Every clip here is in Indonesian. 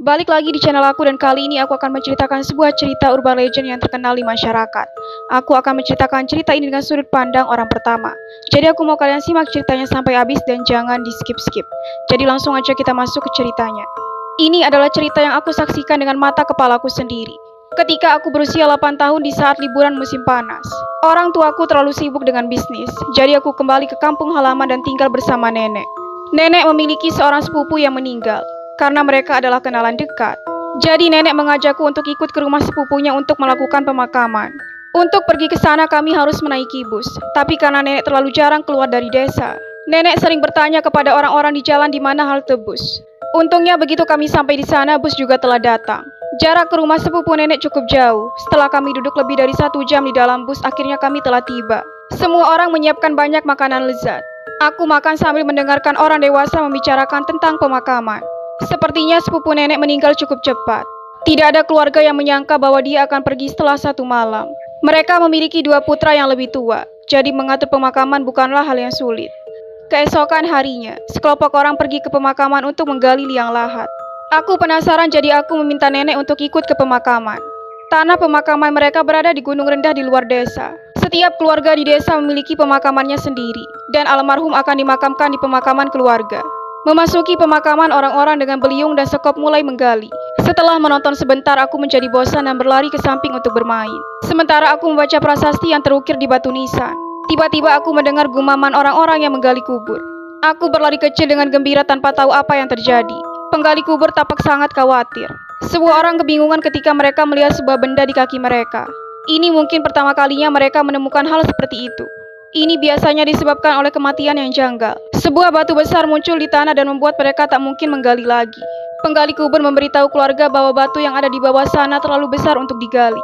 Balik lagi di channel aku dan kali ini aku akan menceritakan sebuah cerita urban legend yang terkenal di masyarakat. Aku akan menceritakan cerita ini dengan sudut pandang orang pertama. Jadi aku mau kalian simak ceritanya sampai habis dan jangan di skip-skip. Jadi langsung aja kita masuk ke ceritanya. Ini adalah cerita yang aku saksikan dengan mata kepalaku sendiri. Ketika aku berusia 8 tahun di saat liburan musim panas. Orang tuaku terlalu sibuk dengan bisnis, jadi aku kembali ke kampung halaman dan tinggal bersama nenek. Nenek memiliki seorang sepupu yang meninggal. Karena mereka adalah kenalan dekat. Jadi nenek mengajakku untuk ikut ke rumah sepupunya untuk melakukan pemakaman. Untuk pergi ke sana kami harus menaiki bus. Tapi karena nenek terlalu jarang keluar dari desa, nenek sering bertanya kepada orang-orang di jalan di mana halte bus. Untungnya begitu kami sampai di sana, bus juga telah datang. Jarak ke rumah sepupu nenek cukup jauh. Setelah kami duduk lebih dari 1 jam di dalam bus, akhirnya kami telah tiba. Semua orang menyiapkan banyak makanan lezat. Aku makan sambil mendengarkan orang dewasa membicarakan tentang pemakaman. Sepertinya sepupu nenek meninggal cukup cepat. Tidak ada keluarga yang menyangka bahwa dia akan pergi setelah 1 malam. Mereka memiliki 2 putra yang lebih tua, jadi mengatur pemakaman bukanlah hal yang sulit. Keesokan harinya, sekelompok orang pergi ke pemakaman untuk menggali liang lahat. Aku penasaran, jadi aku meminta nenek untuk ikut ke pemakaman. Tanah pemakaman mereka berada di gunung rendah di luar desa. Setiap keluarga di desa memiliki pemakamannya sendiri, dan almarhum akan dimakamkan di pemakaman keluarga. Memasuki pemakaman, orang-orang dengan beliung dan sekop mulai menggali. Setelah menonton sebentar, aku menjadi bosan dan berlari ke samping untuk bermain. Sementara aku membaca prasasti yang terukir di batu nisan. Tiba-tiba aku mendengar gumaman orang-orang yang menggali kubur. Aku berlari kecil dengan gembira tanpa tahu apa yang terjadi. Penggali kubur tampak sangat khawatir. Semua orang kebingungan ketika mereka melihat sebuah benda di kaki mereka. Ini mungkin pertama kalinya mereka menemukan hal seperti itu. Ini biasanya disebabkan oleh kematian yang janggal. Sebuah batu besar muncul di tanah dan membuat mereka tak mungkin menggali lagi. Penggali kubur memberitahu keluarga bahwa batu yang ada di bawah sana terlalu besar untuk digali.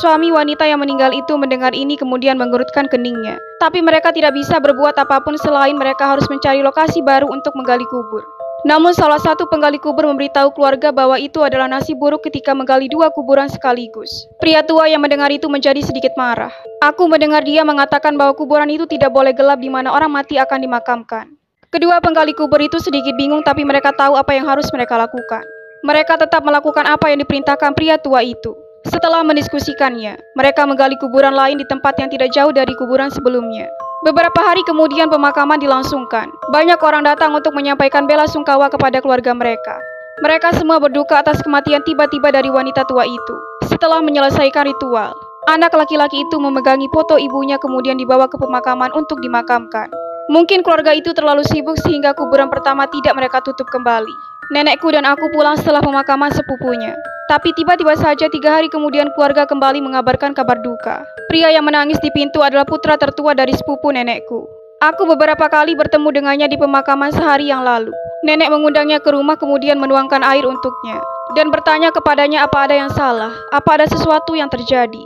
Suami wanita yang meninggal itu mendengar ini kemudian mengerutkan keningnya. Tapi mereka tidak bisa berbuat apapun selain mereka harus mencari lokasi baru untuk menggali kubur. Namun salah satu penggali kubur memberitahu keluarga bahwa itu adalah nasib buruk ketika menggali 2 kuburan sekaligus. Pria tua yang mendengar itu menjadi sedikit marah. Aku mendengar dia mengatakan bahwa kuburan itu tidak boleh gelap di mana orang mati akan dimakamkan. Kedua penggali kubur itu sedikit bingung, tapi mereka tahu apa yang harus mereka lakukan. Mereka tetap melakukan apa yang diperintahkan pria tua itu. Setelah mendiskusikannya, mereka menggali kuburan lain di tempat yang tidak jauh dari kuburan sebelumnya. Beberapa hari kemudian pemakaman dilangsungkan. Banyak orang datang untuk menyampaikan bela sungkawa kepada keluarga mereka. Mereka semua berduka atas kematian tiba-tiba dari wanita tua itu. Setelah menyelesaikan ritual, anak laki-laki itu memegangi foto ibunya kemudian dibawa ke pemakaman untuk dimakamkan. Mungkin keluarga itu terlalu sibuk sehingga kuburan pertama tidak mereka tutup kembali. Nenekku dan aku pulang setelah pemakaman sepupunya. Tapi tiba-tiba saja 3 hari kemudian keluarga kembali mengabarkan kabar duka. Pria yang menangis di pintu adalah putra tertua dari sepupu nenekku. Aku beberapa kali bertemu dengannya di pemakaman sehari yang lalu. Nenek mengundangnya ke rumah kemudian menuangkan air untuknya. Dan bertanya kepadanya apa ada yang salah, apa ada sesuatu yang terjadi.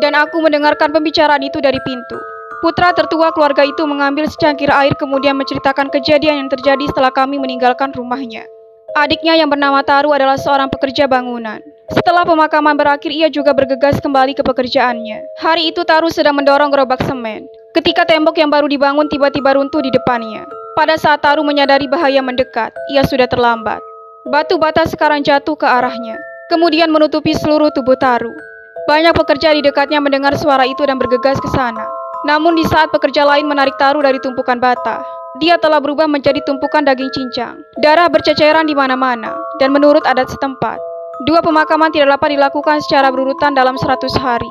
Dan aku mendengarkan pembicaraan itu dari pintu. Putra tertua keluarga itu mengambil secangkir air kemudian menceritakan kejadian yang terjadi setelah kami meninggalkan rumahnya. Adiknya yang bernama Taru adalah seorang pekerja bangunan. Setelah pemakaman berakhir, ia juga bergegas kembali ke pekerjaannya. Hari itu Taru sedang mendorong gerobak semen. Ketika tembok yang baru dibangun tiba-tiba runtuh di depannya. Pada saat Taru menyadari bahaya mendekat, ia sudah terlambat. Batu bata sekarang jatuh ke arahnya, kemudian menutupi seluruh tubuh Taru. Banyak pekerja di dekatnya mendengar suara itu dan bergegas ke sana. Namun di saat pekerja lain menarik Taru dari tumpukan bata, dia telah berubah menjadi tumpukan daging cincang. Darah berceceran di mana-mana, dan menurut adat setempat, 2 pemakaman tidak dapat dilakukan secara berurutan dalam 100 hari.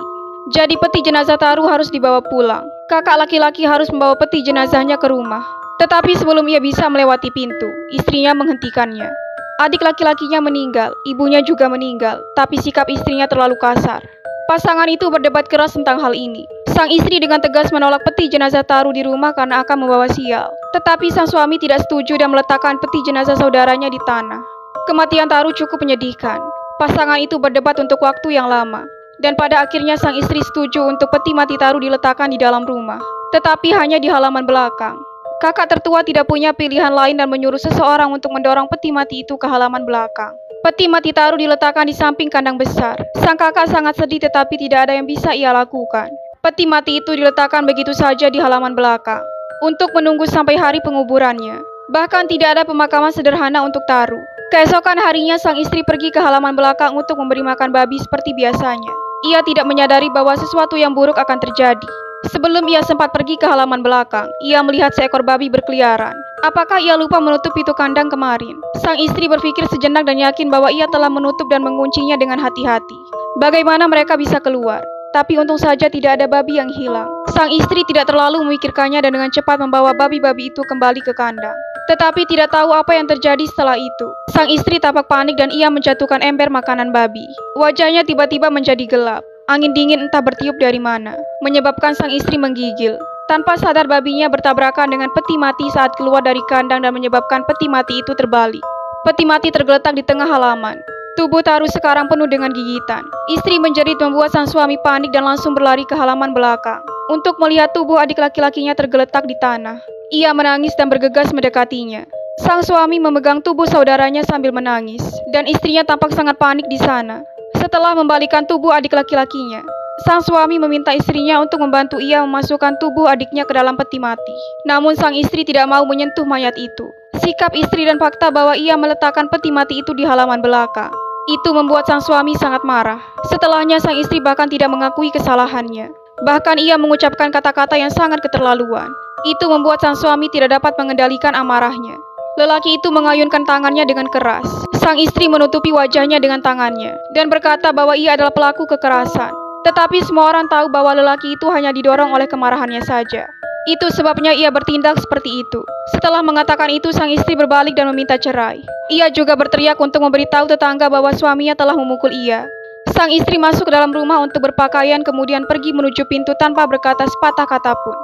Jadi peti jenazah Taru harus dibawa pulang. Kakak laki-laki harus membawa peti jenazahnya ke rumah. Tetapi sebelum ia bisa melewati pintu, istrinya menghentikannya. Adik laki-lakinya meninggal, ibunya juga meninggal, tapi sikap istrinya terlalu kasar. Pasangan itu berdebat keras tentang hal ini. Sang istri dengan tegas menolak peti jenazah Taru di rumah karena akan membawa sial. Tetapi sang suami tidak setuju dan meletakkan peti jenazah saudaranya di tanah. Kematian Taru cukup menyedihkan. Pasangan itu berdebat untuk waktu yang lama. Dan pada akhirnya sang istri setuju untuk peti mati Taru diletakkan di dalam rumah. Tetapi hanya di halaman belakang. Kakak tertua tidak punya pilihan lain dan menyuruh seseorang untuk mendorong peti mati itu ke halaman belakang. Peti mati Taru diletakkan di samping kandang besar. Sang kakak sangat sedih tetapi tidak ada yang bisa ia lakukan. Peti mati itu diletakkan begitu saja di halaman belakang untuk menunggu sampai hari penguburannya. Bahkan tidak ada pemakaman sederhana untuk Taru. Keesokan harinya sang istri pergi ke halaman belakang untuk memberi makan babi seperti biasanya. Ia tidak menyadari bahwa sesuatu yang buruk akan terjadi. Sebelum ia sempat pergi ke halaman belakang, ia melihat seekor babi berkeliaran. Apakah ia lupa menutup pintu kandang kemarin? Sang istri berpikir sejenak dan yakin bahwa ia telah menutup dan menguncinya dengan hati-hati. Bagaimana mereka bisa keluar? Tapi untung saja tidak ada babi yang hilang. Sang istri tidak terlalu memikirkannya dan dengan cepat membawa babi-babi itu kembali ke kandang. Tetapi tidak tahu apa yang terjadi setelah itu. Sang istri tampak panik dan ia menjatuhkan ember makanan babi. Wajahnya tiba-tiba menjadi gelap. Angin dingin entah bertiup dari mana, menyebabkan sang istri menggigil. Tanpa sadar babinya bertabrakan dengan peti mati saat keluar dari kandang dan menyebabkan peti mati itu terbalik. Peti mati tergeletak di tengah halaman. Tubuh Taru sekarang penuh dengan gigitan. Istri menjerit membuat sang suami panik dan langsung berlari ke halaman belakang untuk melihat tubuh adik laki-lakinya tergeletak di tanah. Ia menangis dan bergegas mendekatinya. Sang suami memegang tubuh saudaranya sambil menangis, dan istrinya tampak sangat panik di sana. Setelah membalikan tubuh adik laki-lakinya, sang suami meminta istrinya untuk membantu ia memasukkan tubuh adiknya ke dalam peti mati. Namun sang istri tidak mau menyentuh mayat itu. Sikap istri dan fakta bahwa ia meletakkan peti mati itu di halaman belakang, itu membuat sang suami sangat marah. Setelahnya sang istri bahkan tidak mengakui kesalahannya. Bahkan ia mengucapkan kata-kata yang sangat keterlaluan. Itu membuat sang suami tidak dapat mengendalikan amarahnya. Lelaki itu mengayunkan tangannya dengan keras. Sang istri menutupi wajahnya dengan tangannya dan berkata bahwa ia adalah pelaku kekerasan. Tetapi semua orang tahu bahwa lelaki itu hanya didorong oleh kemarahannya saja. Itu sebabnya ia bertindak seperti itu. Setelah mengatakan itu, sang istri berbalik dan meminta cerai. Ia juga berteriak untuk memberitahu tetangga bahwa suaminya telah memukul ia. Sang istri masuk ke dalam rumah untuk berpakaian kemudian pergi menuju pintu tanpa berkata sepatah kata pun.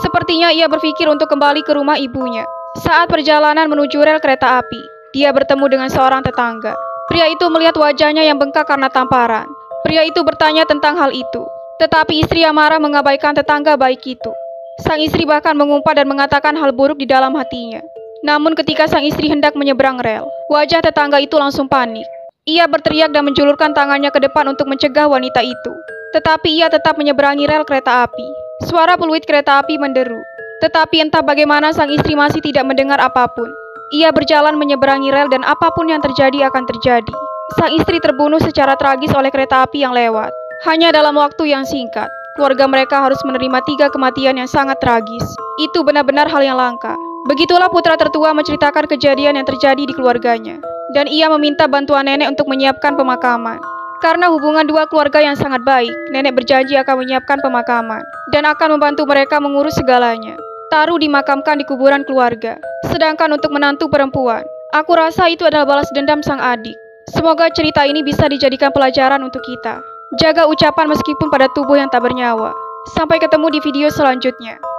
Sepertinya ia berpikir untuk kembali ke rumah ibunya. Saat perjalanan menuju rel kereta api, dia bertemu dengan seorang tetangga. Pria itu melihat wajahnya yang bengkak karena tamparan. Pria itu bertanya tentang hal itu, tetapi istri yang marah mengabaikan tetangga baik itu. Sang istri bahkan mengumpat dan mengatakan hal buruk di dalam hatinya. Namun ketika sang istri hendak menyeberang rel, wajah tetangga itu langsung panik. Ia berteriak dan menjulurkan tangannya ke depan untuk mencegah wanita itu. Tetapi ia tetap menyeberangi rel kereta api. Suara peluit kereta api menderu. Tetapi entah bagaimana sang istri masih tidak mendengar apapun. Ia berjalan menyeberangi rel dan apapun yang terjadi akan terjadi. Sang istri terbunuh secara tragis oleh kereta api yang lewat. Hanya dalam waktu yang singkat, keluarga mereka harus menerima 3 kematian yang sangat tragis. Itu benar-benar hal yang langka. Begitulah putra tertua menceritakan kejadian yang terjadi di keluarganya. Dan ia meminta bantuan nenek untuk menyiapkan pemakaman. Karena hubungan dua keluarga yang sangat baik, nenek berjanji akan menyiapkan pemakaman dan akan membantu mereka mengurus segalanya. Taru dimakamkan di kuburan keluarga. Sedangkan untuk menantu perempuan, aku rasa itu adalah balas dendam sang adik. Semoga cerita ini bisa dijadikan pelajaran untuk kita. Jaga ucapan meskipun pada tubuh yang tak bernyawa. Sampai ketemu di video selanjutnya.